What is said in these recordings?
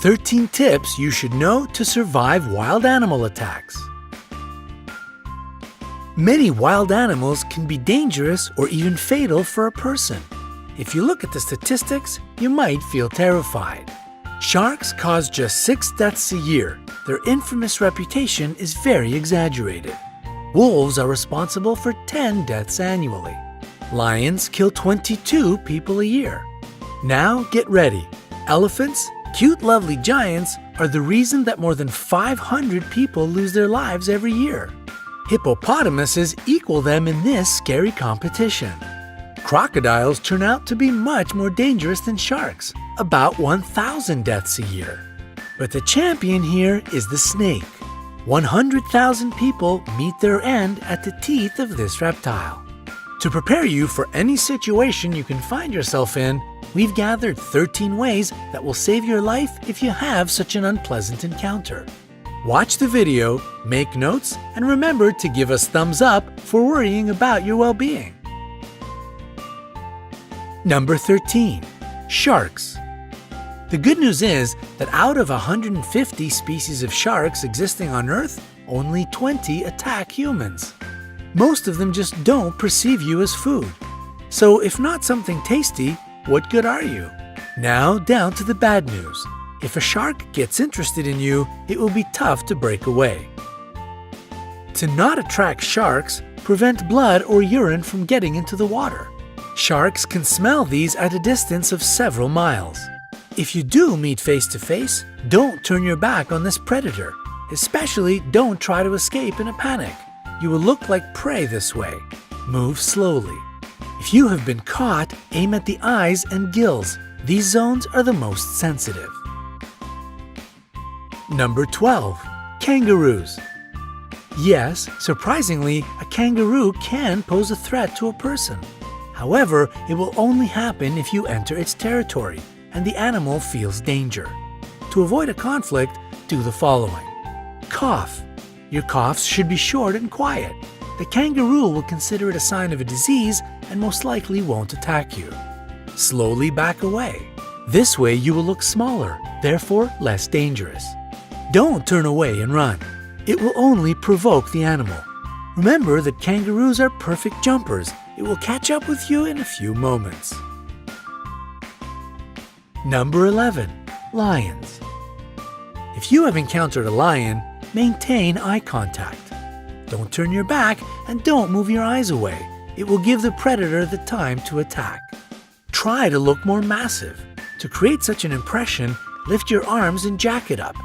13 tips you should know to survive wild animal attacks. Many wild animals can be dangerous or even fatal for a person. If you look at the statistics, you might feel terrified. Sharks cause just 6 deaths a year. Their infamous reputation is very exaggerated. Wolves are responsible for 10 deaths annually. Lions kill 22 people a year. Now get ready. Elephants, cute lovely giants, are the reason that more than 500 people lose their lives every year. Hippopotamuses equal them in this scary competition. Crocodiles turn out to be much more dangerous than sharks, about 1,000 deaths a year. But the champion here is the snake. 100,000 people meet their end at the teeth of this reptile. To prepare you for any situation you can find yourself in, we've gathered 13 ways that will save your life if you have such an unpleasant encounter. Watch the video, make notes, and remember to give us thumbs up for worrying about your well-being. Number 13. Sharks. The good news is that out of 150 species of sharks existing on Earth, only 20 attack humans. Most of them just don't perceive you as food. So if not something tasty, what good are you? Now down to the bad news. If a shark gets interested in you, it will be tough to break away. To not attract sharks, prevent blood or urine from getting into the water. Sharks can smell these at a distance of several miles. If you do meet face to face, don't turn your back on this predator. Especially don't try to escape in a panic. You will look like prey this way. Move slowly. If you have been caught, aim at the eyes and gills. These zones are the most sensitive. Number 12. Kangaroos. Yes, surprisingly, a kangaroo can pose a threat to a person. However, it will only happen if you enter its territory and the animal feels danger. To avoid a conflict, do the following. Cough. Your coughs should be short and quiet. The kangaroo will consider it a sign of a disease and most likely won't attack you. Slowly back away. This way you will look smaller, therefore less dangerous. Don't turn away and run. It will only provoke the animal. Remember that kangaroos are perfect jumpers. It will catch up with you in a few moments. Number 11. Lions. If you have encountered a lion, maintain eye contact. Don't turn your back and don't move your eyes away. It will give the predator the time to attack. Try to look more massive. To create such an impression, lift your arms and jack it up.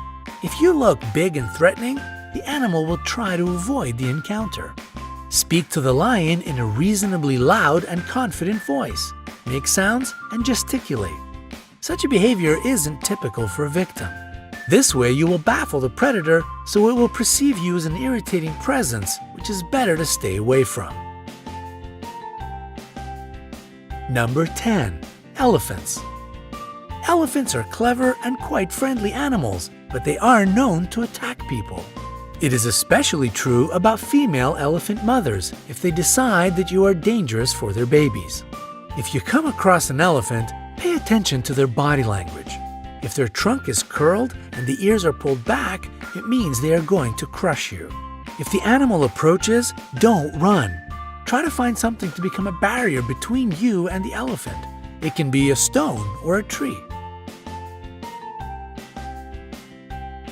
If you look big and threatening, the animal will try to avoid the encounter. Speak to the lion in a reasonably loud and confident voice. Make sounds and gesticulate. Such a behavior isn't typical for a victim. This way you will baffle the predator, so it will perceive you as an irritating presence, which is better to stay away from. Number 10. Elephants. Elephants are clever and quite friendly animals, but they are known to attack people. It is especially true about female elephant mothers if they decide that you are dangerous for their babies. If you come across an elephant, pay attention to their body language. If their trunk is curled and the ears are pulled back, it means they are going to crush you. If the animal approaches, don't run. Try to find something to become a barrier between you and the elephant. It can be a stone or a tree.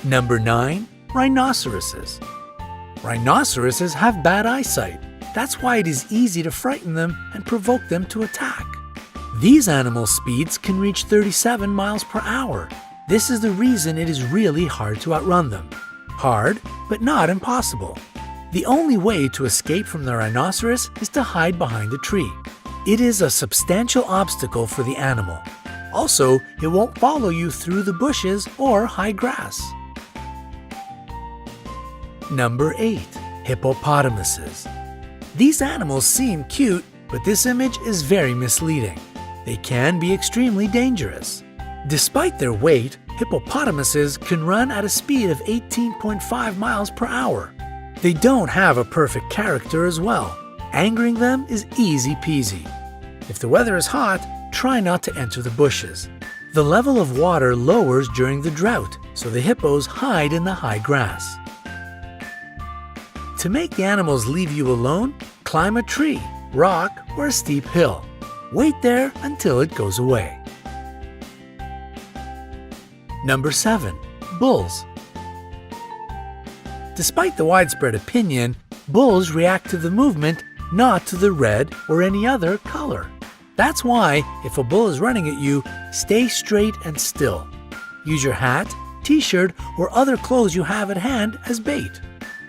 Number 9. Rhinoceroses. Rhinoceroses have bad eyesight. That's why it is easy to frighten them and provoke them to attack. These animal speeds can reach 37 miles per hour. This is the reason it is really hard to outrun them. Hard, but not impossible. The only way to escape from the rhinoceros is to hide behind a tree. It is a substantial obstacle for the animal. Also, it won't follow you through the bushes or high grass. Number 8. Hippopotamuses. These animals seem cute, but this image is very misleading. They can be extremely dangerous. Despite their weight, hippopotamuses can run at a speed of 18.5 miles per hour. They don't have a perfect character as well. Angering them is easy peasy. If the weather is hot, try not to enter the bushes. The level of water lowers during the drought, so the hippos hide in the high grass. To make the animals leave you alone, climb a tree, rock, or a steep hill. Wait there until it goes away. Number 7. Bulls. Despite the widespread opinion, bulls react to the movement, not to the red or any other color. That's why, if a bull is running at you, stay straight and still. Use your hat, t-shirt, or other clothes you have at hand as bait.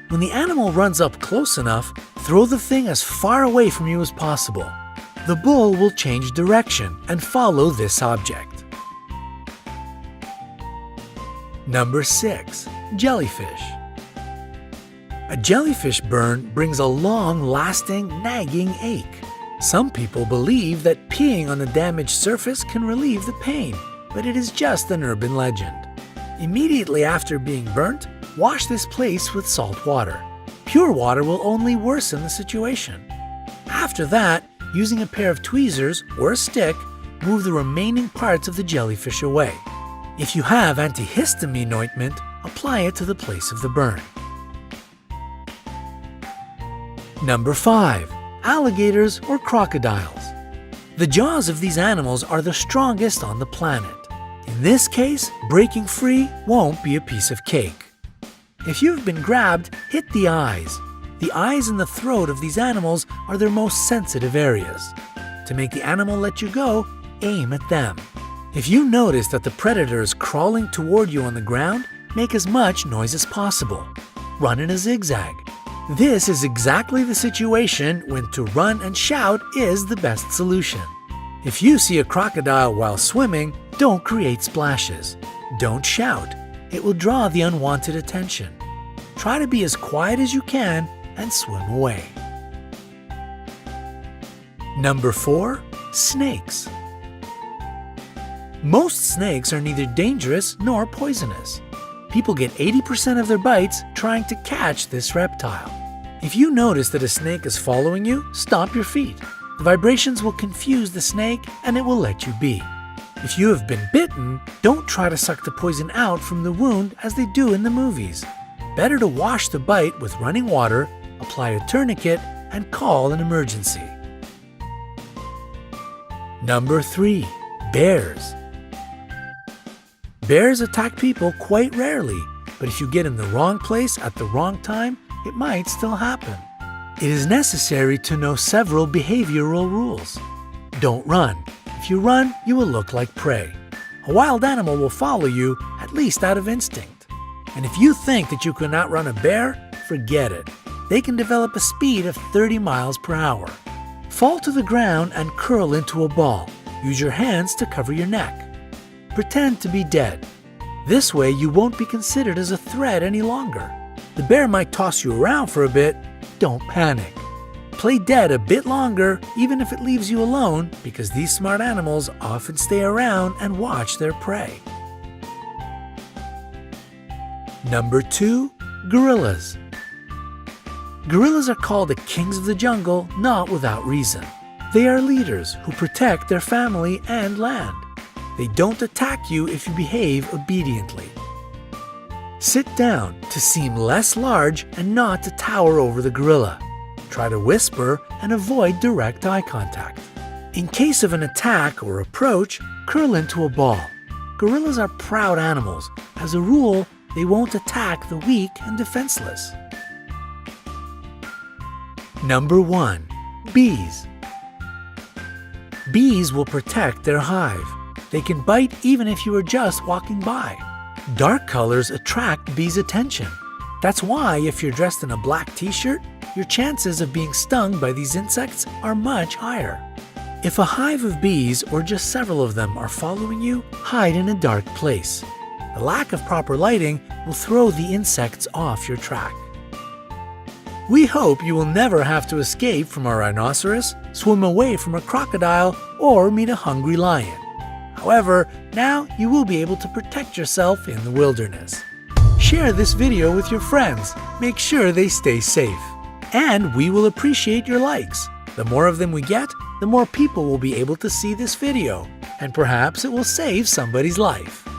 When the animal runs up close enough, throw the thing as far away from you as possible. The bull will change direction and follow this object. Number 6. Jellyfish. A jellyfish burn brings a long-lasting, nagging ache. Some people believe that peeing on the damaged surface can relieve the pain, but it is just an urban legend. Immediately after being burnt, wash this place with salt water. Pure water will only worsen the situation. After that, using a pair of tweezers or a stick, move the remaining parts of the jellyfish away. If you have antihistamine ointment, apply it to the place of the burn. Number 5. Alligators or crocodiles. The jaws of these animals are the strongest on the planet. In this case, breaking free won't be a piece of cake. If you've been grabbed, hit the eyes. The eyes and the throat of these animals are their most sensitive areas. To make the animal let you go, aim at them. If you notice that the predator is crawling toward you on the ground, make as much noise as possible. Run in a zigzag. This is exactly the situation when to run and shout is the best solution. If you see a crocodile while swimming, don't create splashes. Don't shout. It will draw the unwanted attention. Try to be as quiet as you can and swim away. Number 4. Snakes. Most snakes are neither dangerous nor poisonous. People get 80% of their bites trying to catch this reptile. If you notice that a snake is following you, stomp your feet. The vibrations will confuse the snake and it will let you be. If you have been bitten, don't try to suck the poison out from the wound as they do in the movies. Better to wash the bite with running water, apply a tourniquet, and call an emergency. Number 3. Bears. Bears attack people quite rarely, but if you get in the wrong place at the wrong time, it might still happen. It is necessary to know several behavioral rules. Don't run. If you run, you will look like prey. A wild animal will follow you, at least out of instinct. And if you think that you can outrun a bear, forget it. They can develop a speed of 30 miles per hour. Fall to the ground and curl into a ball. Use your hands to cover your neck. Pretend to be dead. This way you won't be considered as a threat any longer. The bear might toss you around for a bit. Don't panic. Play dead a bit longer, even if it leaves you alone, because these smart animals often stay around and watch their prey. Number 2. Gorillas. Gorillas are called the kings of the jungle not without reason. They are leaders who protect their family and land. They don't attack you if you behave obediently. Sit down to seem less large and not to tower over the gorilla. Try to whisper and avoid direct eye contact. In case of an attack or approach, curl into a ball. Gorillas are proud animals. As a rule, they won't attack the weak and defenseless. Number 1. Bees. Bees will protect their hive. They can bite even if you are just walking by. Dark colors attract bees' attention. That's why if you're dressed in a black t-shirt, your chances of being stung by these insects are much higher. If a hive of bees or just several of them are following you, hide in a dark place. The lack of proper lighting will throw the insects off your track. We hope you will never have to escape from a rhinoceros, swim away from a crocodile, or meet a hungry lion. However, now you will be able to protect yourself in the wilderness. Share this video with your friends. Make sure they stay safe. And we will appreciate your likes. The more of them we get, the more people will be able to see this video. and perhaps it will save somebody's life.